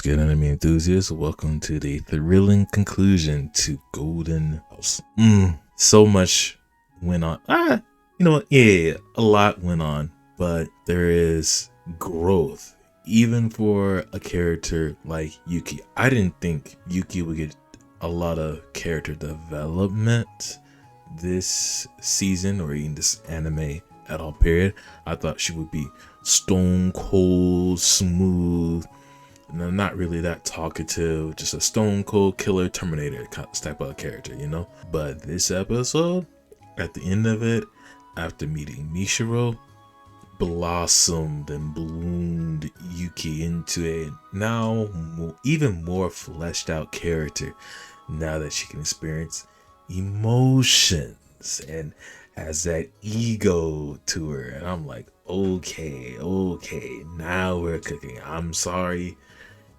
good, anime enthusiasts? Welcome to the thrilling conclusion to Golden House. So much went on. You know what? Yeah, a lot went on, but there is growth, even for a character like Yuki. I didn't think Yuki would get a lot of character development this season or even this anime at all, period. I thought she would be stone cold, smooth, and not really that talkative, just a stone cold killer Terminator type of character, you know? But this episode, at the end of it, after meeting Mishiro, blossomed and bloomed Yuki into a now even more fleshed out character now that she can experience emotions and has that ego to her. And I'm like, okay, now we're cooking. I'm sorry,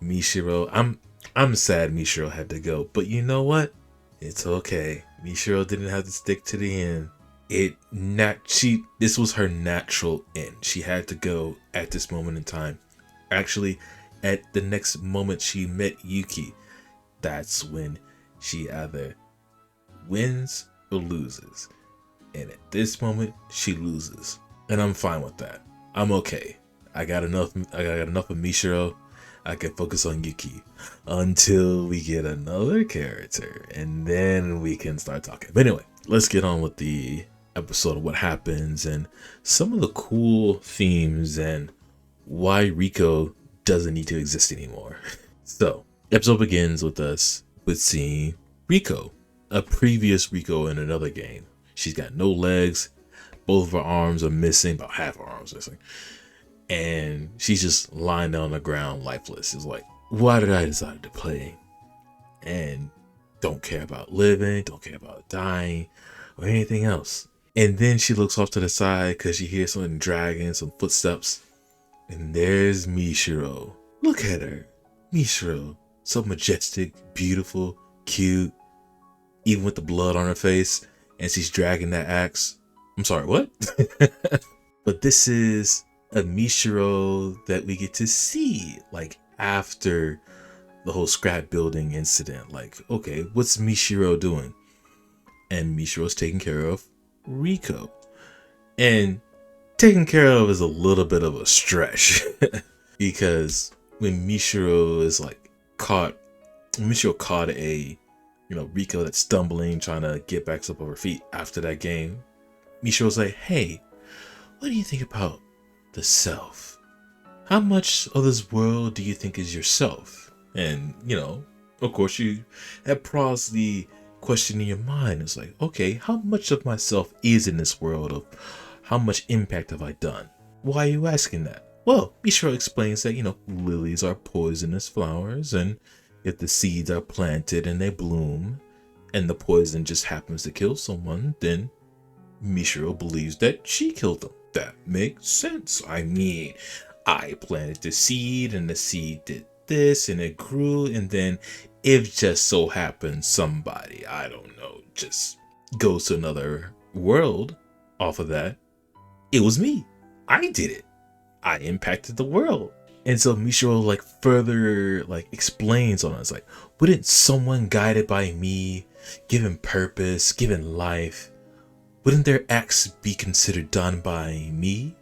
Mishiro. I'm sad Mishiro had to go, but you know what? It's okay. Mishiro didn't have to stick to the end. This was her natural end. She had to go at this moment in time. Actually, at the next moment she met Yuki, that's when she either wins or loses. And at this moment, she loses. And I'm fine with that. I'm okay. I got enough of Mishiro. I can focus on Yuki until we get another character, and then we can start talking. But anyway, let's get on with the episode of what happens and some of the cool themes and why Rico doesn't need to exist anymore. So, the episode begins with us with seeing Rico, a previous Rico in another game. She's got no legs, both of her arms are missing, about half her arms missing. And she's just lying on the ground, lifeless. It's like, why did I decide to play? And don't care about living, don't care about dying, or anything else. And then she looks off to the side because she hears something dragging, some footsteps. And there's Mishiro. Look at her. Mishiro. So majestic, beautiful, cute, even with the blood on her face. And she's dragging that axe. I'm sorry, what? But this is a Mishiro that we get to see, like, after the whole scrapbuilding incident. Like, okay, what's Mishiro doing? And Mishiro's taking care of Rico. And taking care of is a little bit of a stretch. Because when Mishiro is like Mishiro caught Rico that's stumbling, trying to get back up on her feet after that game. Mishiro's like, hey, what do you think about the self? How much of this world do you think is yourself? And, of course you have paused the question in your mind. It's like, okay, how much of myself is in this world? Of how much impact have I done? Why are you asking that? Well, Mishiro explains that, lilies are poisonous flowers, and if the seeds are planted and they bloom, and the poison just happens to kill someone, then Mishiro believes that she killed them. That makes sense. I mean, I planted the seed and the seed did this and it grew, and then if just so happens somebody, I don't know, just goes to another world off of that, it was me. I did it. I impacted the world. And so Mishiro further explains on us, wouldn't someone guided by me, given purpose, given life, wouldn't their acts be considered done by me?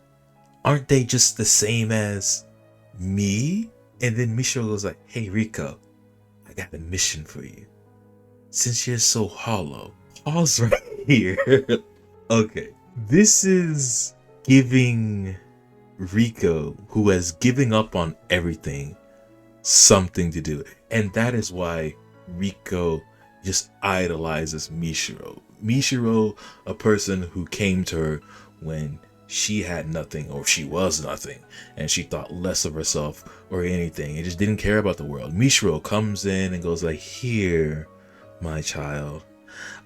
Aren't they just the same as me? And then Mishiro goes like, hey Rico, I got a mission for you. Since you're so hollow, pause right here. Okay, this is giving Rico, who has given up on everything, something to do. And that is why Rico just idolizes Mishiro. Mishiro, a person who came to her when she had nothing or she was nothing, and she thought less of herself or anything and just didn't care about the world. Mishiro comes in and goes like, here, my child,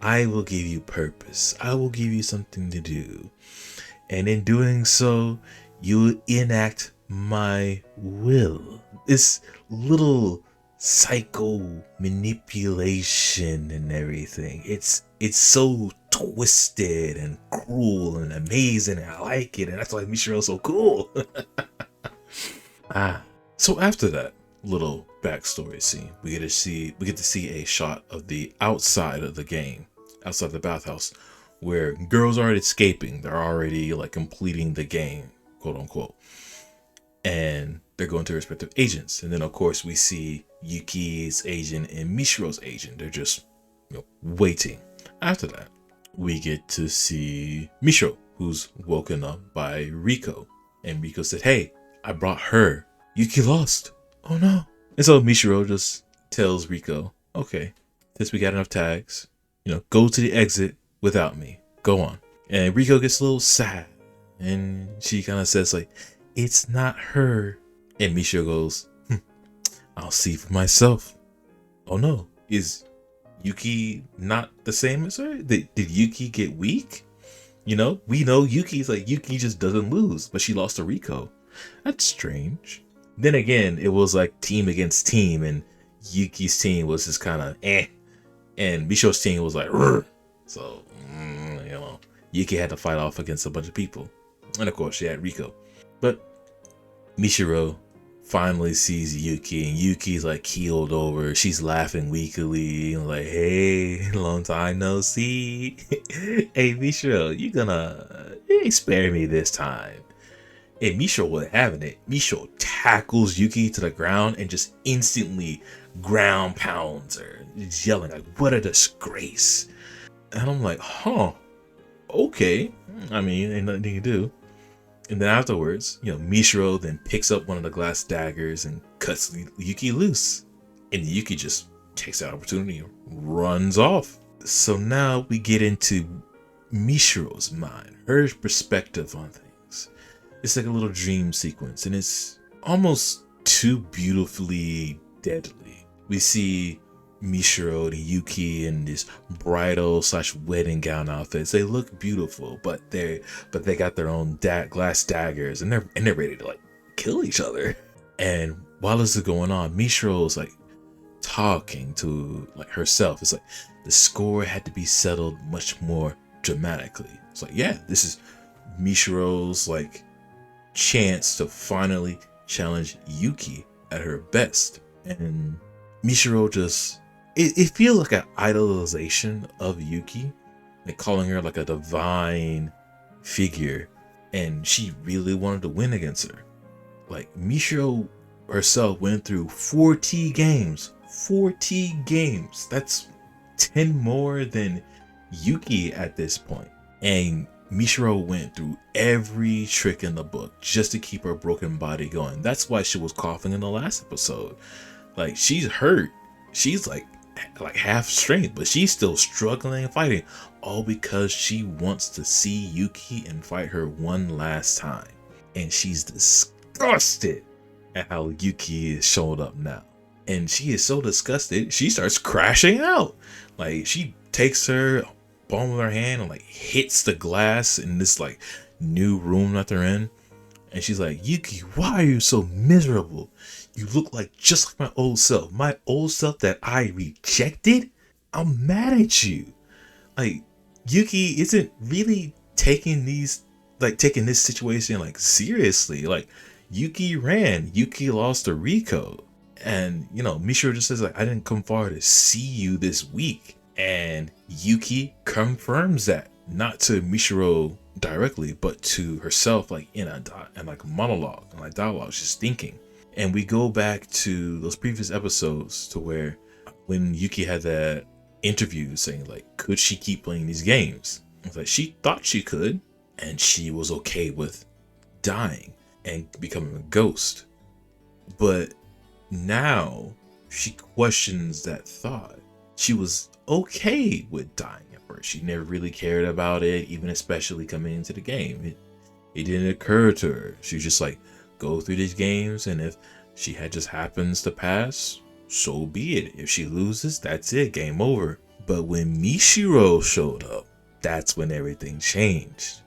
I will give you purpose. I will give you something to do. And in doing so, you enact my will. This little psycho manipulation and everything. It's so twisted and cruel and amazing, and I like it, and that's why Mishiro's so cool. So after that, little backstory scene. We get to see a shot of the outside of the game, outside the bathhouse, where girls aren't escaping. They're already like completing the game, quote unquote. And they're going to respective agents. And then of course we see Yuki's agent and Mishiro's agent. They're just, waiting. After that, we get to see Mishiro, who's woken up by Riko. And Riko said, "Hey, I brought her. Yuki lost. Oh no." And so Mishiro just tells Riko, "Okay, since we got enough tags, go to the exit without me. Go on." And Riko gets a little sad. And she kind of says like, "It's not her." And Mishiro goes, "I'll see for myself." Oh no, is Yuki not the same as her? Did Yuki get weak? We know Yuki just doesn't lose, but she lost to Riko. That's strange. Then again, it was like team against team, and Yuki's team was just kind of and Mishiro's team was like, "Rrr." So, Yuki had to fight off against a bunch of people. And of course, she had Riko. But Mishiro finally sees Yuki, and Yuki's like keeled over. She's laughing weakly, like, "Hey, long time no see." "Hey, Mishiro, you ain't spare me this time." And Mishiro was having it. Mishiro tackles Yuki to the ground and just instantly ground pounds her, just yelling like, "What a disgrace." And I'm like, okay. I mean, ain't nothing you can do. And then afterwards, Mishiro then picks up one of the glass daggers and cuts Yuki loose. And Yuki just takes that opportunity and runs off. So now we get into Mishiro's mind, her perspective on things. It's like a little dream sequence, and it's almost too beautifully deadly. We see Mishiro and Yuki in this bridal/wedding gown outfits. They look beautiful, but they got their own glass daggers, and they're ready to like kill each other. And while this is going on, Mishiro's like talking to like herself. It's like the score had to be settled much more dramatically. It's like, yeah, this is Mishiro's like chance to finally challenge Yuki at her best. And Mishiro just it feels like an idolization of Yuki, like calling her like a divine figure, and she really wanted to win against her. Like Mishiro herself went through 40 games. 40 games. That's 10 more than Yuki at this point. And Mishiro went through every trick in the book just to keep her broken body going. That's why she was coughing in the last episode. Like, she's hurt. She's like half strength, but she's still struggling and fighting, all because she wants to see Yuki and fight her one last time. And she's disgusted at how Yuki is showing up now. And she is so disgusted, she starts crashing out. Like, she takes her palm of her hand and like hits the glass in this like new room that they're in. And she's like, "Yuki, why are you so miserable? You look like just like my old self. My old self that I rejected? I'm mad at you." Like, Yuki isn't really taking this situation like seriously. Like, Yuki ran. Yuki lost to Riko. And, Mishiro just says like, "I didn't come far to see you this week." And Yuki confirms that, not to Mishiro directly, but to herself, like in a monologue and like dialogue, she's thinking. And we go back to those previous episodes to where when Yuki had that interview saying like, could she keep playing these games? It's like she thought she could, and she was okay with dying and becoming a ghost. But now she questions that thought. She was okay with dying at first. She never really cared about it, even especially coming into the game. It didn't occur to her. She was just like, go through these games, and if she just happens to pass, so be it. If she loses, that's it, game over. But when Mishiro showed up, that's when everything changed.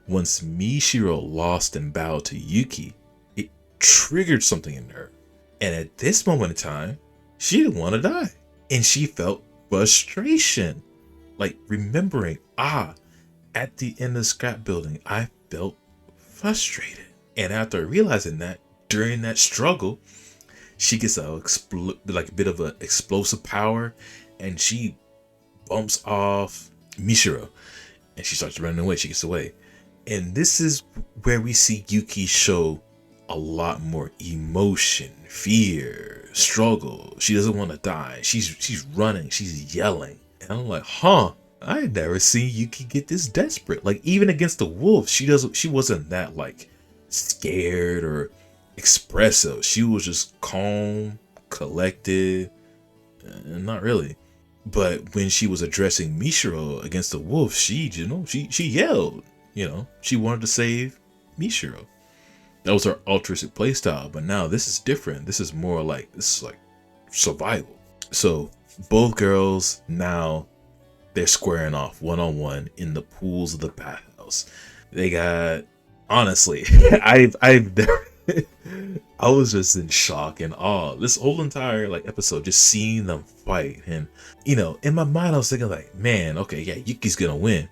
Once Mishiro lost and bowed to Yuki, it triggered something in her. And at this moment in time, she didn't want to die. And she felt frustration. Like remembering, at the end of scrap building, I felt frustrated. And after realizing that, during that struggle, she gets like a bit of a explosive power, and she bumps off Mishiro, and she starts running away. She gets away, and this is where we see Yuki show a lot more emotion, fear, struggle. She doesn't want to die. She's running. She's yelling, and I'm like, huh. I had never seen Yuki get this desperate. Like, even against the wolf, she wasn't that like scared or expressive. She was just calm, collected, and not really. But when she was addressing Mishiro against the wolf, she yelled. She wanted to save Mishiro. That was her altruistic playstyle. But now this is different. This is like survival. So both girls now, they're squaring off one-on-one in the pools of the bathhouse. They got, honestly, I've never, I was just in shock and awe this whole entire like episode, just seeing them fight. And in my mind I was thinking like, man, okay, yeah, Yuki's gonna win,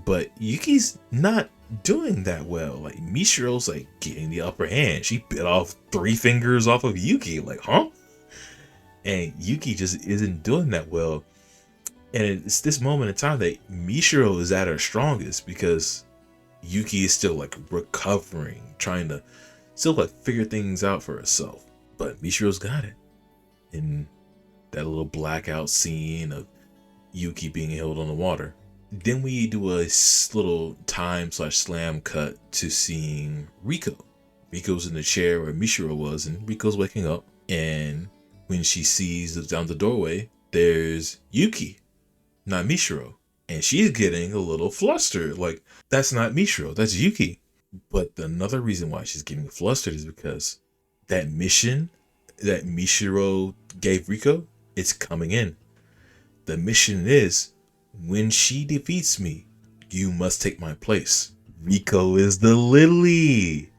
but Yuki's not doing that well. Like, Mishiro's like getting the upper hand. She bit off 3 fingers off of Yuki, like, huh? And Yuki just isn't doing that well. And it's this moment in time that Mishiro is at her strongest, because Yuki is still like recovering, trying to still like figure things out for herself. But Mishiro's got it. In that little blackout scene of Yuki being held on the water. Then we do a little time/slam cut to seeing Riko. Riko's in the chair where Mishiro was, and Riko's waking up. And when she sees down the doorway, there's Yuki, not Mishiro. And she's getting a little flustered. Like, that's not Mishiro, that's Yuki. But another reason why she's getting flustered is because that mission that Mishiro gave Riko, it's coming in. The mission is, when she defeats me, you must take my place. Riko is the Lily.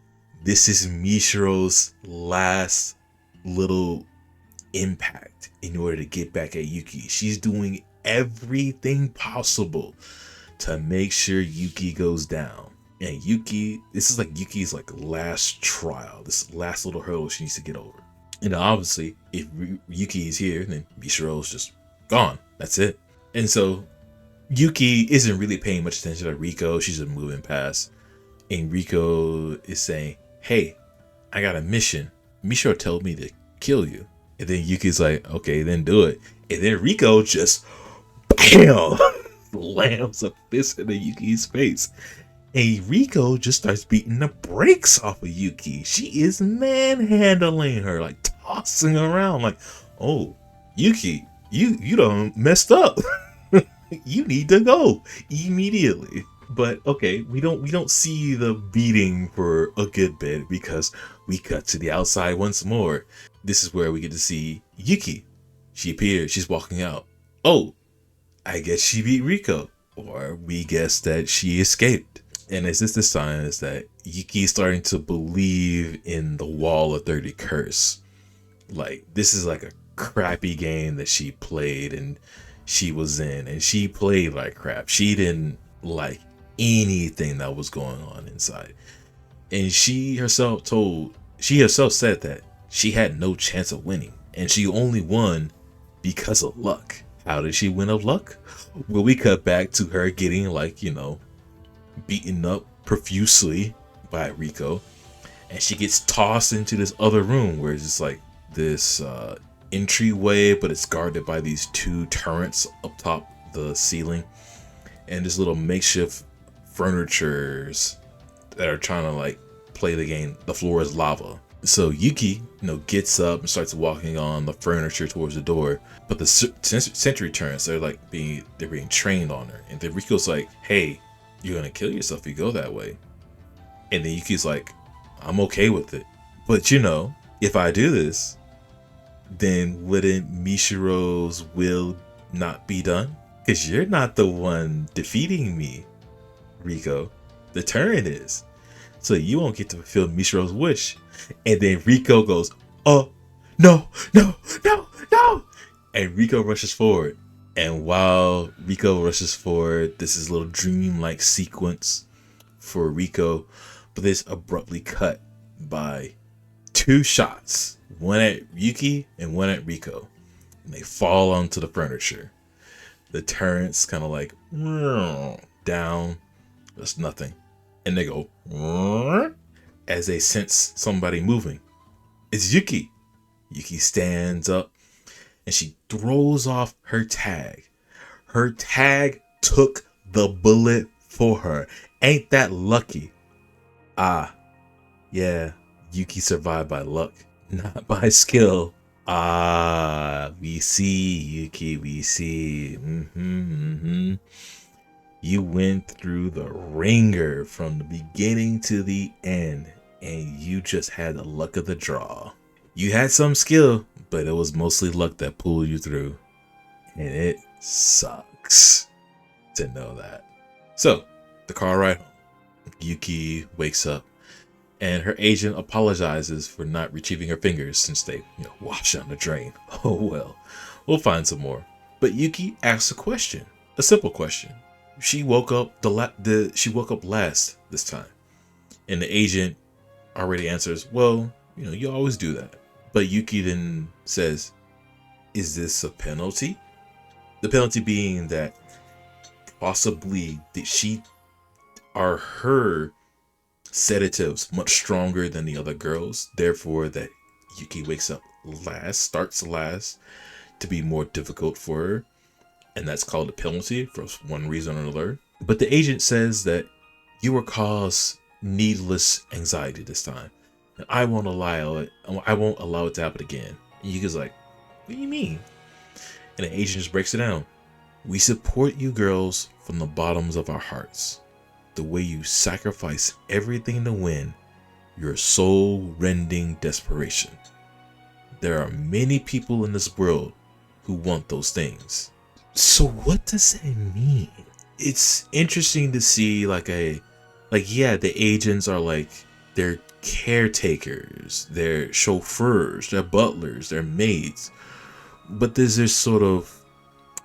This is Mishiro's last little impact in order to get back at Yuki. She's doing everything possible to make sure Yuki goes down. And Yuki, this is like Yuki's like last trial, this last little hurdle she needs to get over. And obviously, if Yuki is here, then Mishiro's just gone. That's it. And so Yuki isn't really paying much attention to Riko. She's just moving past. And Riko is saying, hey, I got a mission. Mishiro told me to kill you. And then Yuki's like, okay, then do it. And then Riko just, bam, slams a fist into Yuki's face. And Riko just starts beating the brakes off of Yuki. She is manhandling her, like tossing her around, like, oh, Yuki, you done messed up. You need to go immediately. But okay, we don't see the beating for a good bit, because we cut to the outside once more. This is where we get to see Yuki. She appears, she's walking out. Oh, I guess she beat Riko. Or we guess that she escaped. And is this the sign is that Yuki is starting to believe in the Wall of 30 curse? Like, this is like a crappy game that she played and she was in, and she played like crap. She didn't like anything that was going on inside. And she herself said that she had no chance of winning, and she only won because of luck. How did she win of luck? Well, we cut back to her getting like, beaten up profusely by Riko, and she gets tossed into this other room where it's just like this entryway, but it's guarded by these 2 turrets up top the ceiling, and this little makeshift furnitures that are trying to like play the game. The floor is lava. So Yuki, gets up and starts walking on the furniture towards the door, but the sentry turrets, they're being trained on her, and then Riko's like, hey, you're gonna kill yourself if you go that way. And then Yuki's like, I'm okay with it, but if I do this, then wouldn't Mishiro's will not be done? Because you're not the one defeating me, Riko. The turret is. So you won't get to fulfill Mishiro's wish. And then Riko goes, oh, no. And Riko rushes forward. And while Riko rushes forward, this is a little dream-like sequence for Riko. But this abruptly cut by 2 shots one at Yuki and one at Riko. And they fall onto the furniture. The turrets kind of like down. There's nothing. And they go as they sense somebody moving. It's Yuki. Yuki stands up and she throws off her tag. Her tag took the bullet for her. Ain't that lucky? Ah, yeah, Yuki survived by luck, not by skill. Ah, we see, Yuki, we see. You went through the ringer from the beginning to the end, and you just had the luck of the draw. You had some skill, but it was mostly luck that pulled you through. And it sucks to know that. So, the car ride home. Yuki wakes up, and her agent apologizes for not retrieving her fingers since they, washed down the drain. Oh well, we'll find some more. But Yuki asks a question, a simple question. She woke up she woke up last this time, and the agent already answers, "Well, you always do that." But Yuki then says, "Is this a penalty?" The penalty being that possibly her sedatives much stronger than the other girls, therefore that Yuki wakes up starts last to be more difficult for her, and that's called a penalty for one reason or another. But the agent says that you will cause needless anxiety this time, and I won't allow it to happen again. And Yuki's like, what do you mean? And the agent just breaks it down. We support you girls from the bottoms of our hearts. The way you sacrifice everything to win your soul-rending desperation. There are many people in this world who want those things. So what does that mean? It's interesting to see the agents are like, they're caretakers, they're chauffeurs, they're butlers, they're maids. But there's this sort of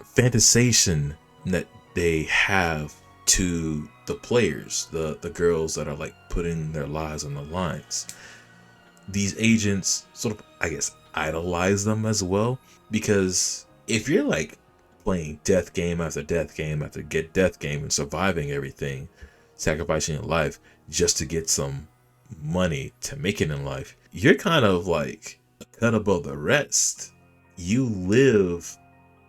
fantasization that they have to the players, the girls that are like putting their lives on the lines. These agents sort of, I guess, idolize them as well, because if you're like playing death game after death game after death game and surviving everything, sacrificing your life just to get some money to make it in life, you're kind of like a cut above the rest. You live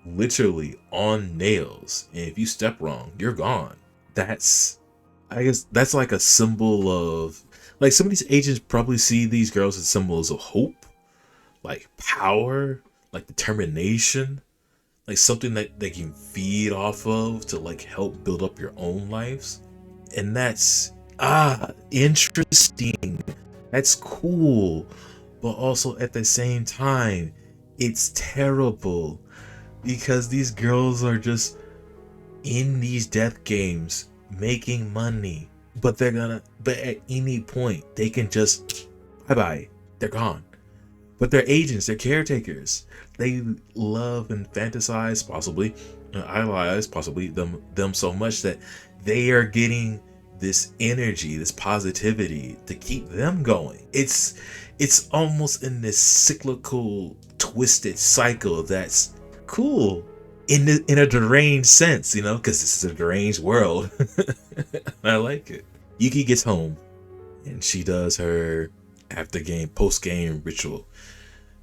literally on nails, and if you step wrong, you're gone. I guess that's like a symbol of, like, some of these agents probably see these girls as symbols of hope, like power, like determination, like something that they can feed off of to like help build up your own lives. And that's interesting. That's cool. But also at the same time, it's terrible, because these girls are just in these death games making money, but at any point they can just bye, they're gone. But they're agents, they're caretakers. They love and fantasize, possibly, and idolize possibly them so much that they are getting this energy, this positivity to keep them going. It's almost in this cyclical, twisted cycle that's cool in a deranged sense, because this is a deranged world. I like it. Yuki gets home and she does her post game ritual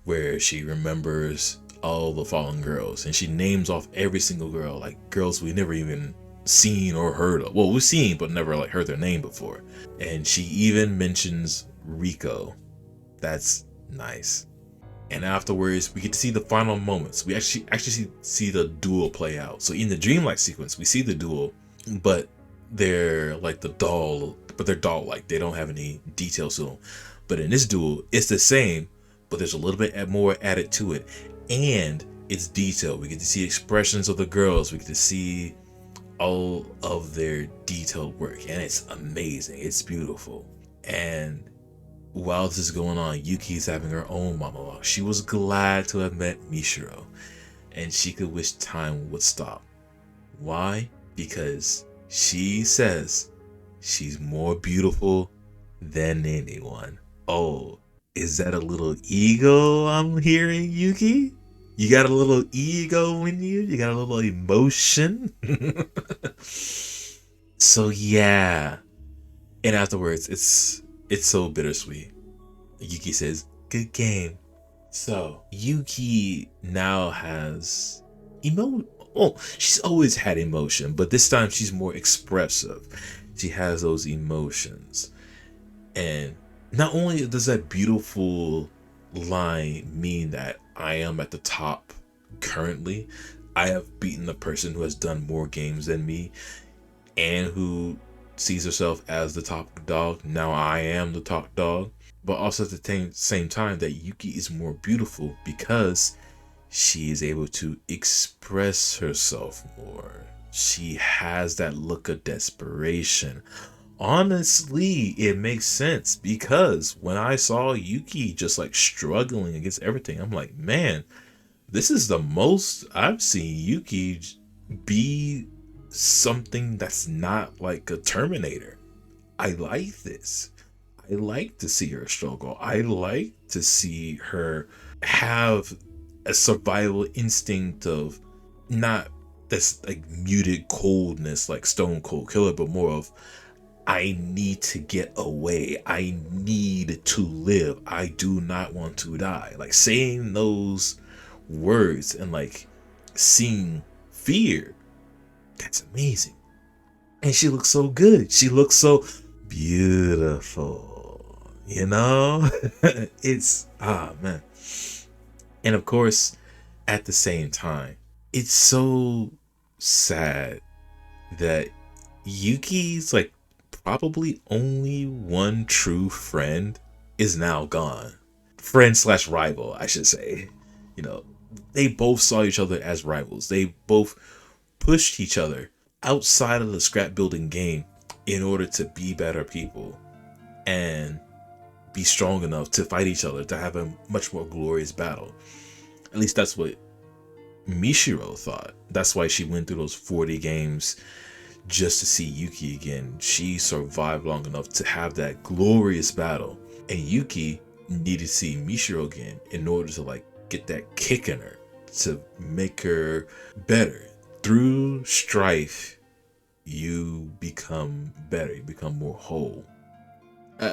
where she remembers all the fallen girls, and she names off every single girl, like girls we never even seen or heard of. Well, we've seen but never like heard their name before. And she even mentions Riko. That's nice. And afterwards, we get to see the final moments. We actually see the duel play out. So in the dreamlike sequence, we see the duel, but they're like they're doll-like. They don't have any details to them. But in this duel, it's the same, but there's a little bit more added to it, and it's detailed. We get to see expressions of the girls. We get to see all of their detailed work, and it's amazing. It's beautiful. And while this is going on, Yuki's having her own monologue. She was glad to have met Mishiro, and she could wish time would stop. Why? Because she says she's more beautiful than anyone. Oh, Is that a little ego I'm hearing, Yuki? You got a little ego in you? You got a little emotion? So yeah. And afterwards, it's so bittersweet. Yuki says, "Good game." So Yuki now has emo. Oh, she's always had emotion, but this time she's more expressive. She has those emotions, and not only does that beautiful line mean that I am at the top currently, I have beaten the person who has done more games than me and who sees herself as the top dog. Now I am the top dog. But also at the same time, that Yuki is more beautiful because she is able to express herself more. She has that look of desperation. Honestly, it makes sense because when I saw Yuki just like struggling against everything, I'm like, man, this is the most I've seen Yuki be something that's not like a Terminator. I like this. I like to see her struggle. I like to see her have a survival instinct of not this like muted coldness like Stone Cold Killer, but more of I need to get away. I need to live. I do not want to die. Like saying those words and like seeing fear. That's amazing. And she looks so good. She looks so beautiful. You know? It's man. And of course, at the same time, it's so sad that Yuki's like probably only one true friend is now gone. Friend slash rival, I should say. You know, they both saw each other as rivals. They both pushed each other outside of the scrap building game in order to be better people and be strong enough to fight each other, to have a much more glorious battle. At least that's what Mishiro thought. That's why she went through those 40 games just to see Yuki again. She survived long enough to have that glorious battle. And Yuki needed to see Mishiro again in order to like get that kick in her, to make her better. Through strife, you become better, you become more whole.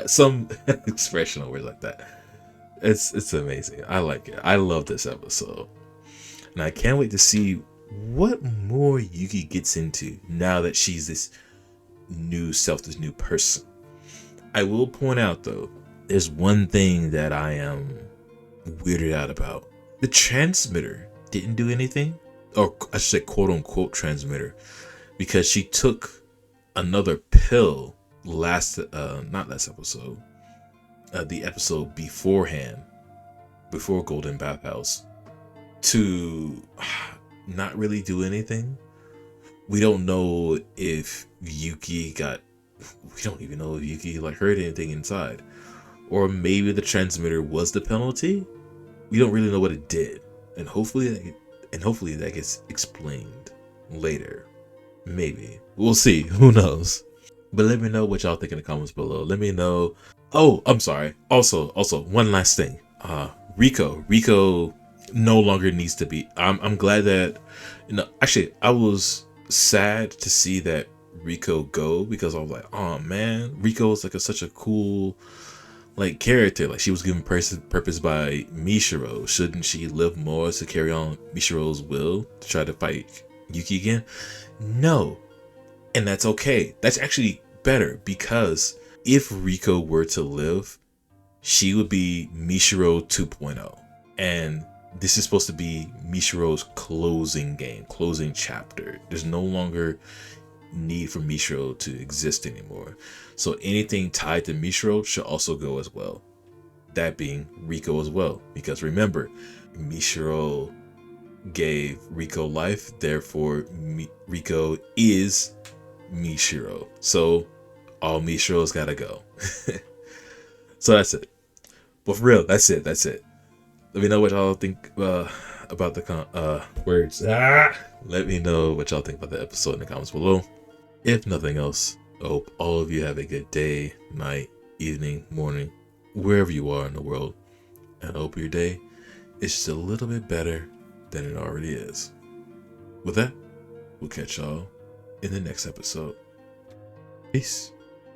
Some expression or words like that. It's amazing. I like it. I love this episode. And I can't wait to see what more Yuki gets into now that she's this new self, this new person. I will point out though, there's one thing that I am weirded out about. The transmitter didn't do anything, or I should say quote unquote transmitter, because she took another pill not last episode, the episode beforehand, before Golden Bathhouse, to not really do anything. We don't know if Yuki we don't even know if Yuki like heard anything inside, or maybe the transmitter was the penalty. We don't really know what it did, and hopefully that gets explained later. Maybe we'll see. Who knows? But let me know what y'all think in the comments below. Let me know. Oh, I'm sorry. Also, one last thing. Rico no longer needs to be. I'm glad that, actually I was sad to see that Rico go, because I was like, oh man, Rico is like such a cool like character. Like she was given purpose by Mishiro. Shouldn't she live more to carry on Mishiro's will to try to fight Yuki again? No. And that's okay. That's actually better, because if Rico were to live, she would be Mishiro 2.0. And this is supposed to be Mishiro's closing game, closing chapter. There's no longer need for Mishiro to exist anymore. So anything tied to Mishiro should also go as well. That being Rico as well. Because remember, Mishiro gave Rico life, therefore Rico is Mishiro. So all Mishiro's gotta go. So that's it. But for real, that's it. Let me know what y'all think about the words. Let me know what y'all think about the episode in the comments below. If nothing else, I hope all of you have a good day, night, evening, morning, wherever you are in the world. And I hope your day is just a little bit better than it already is. With that, we'll catch y'all in the next episode. Peace.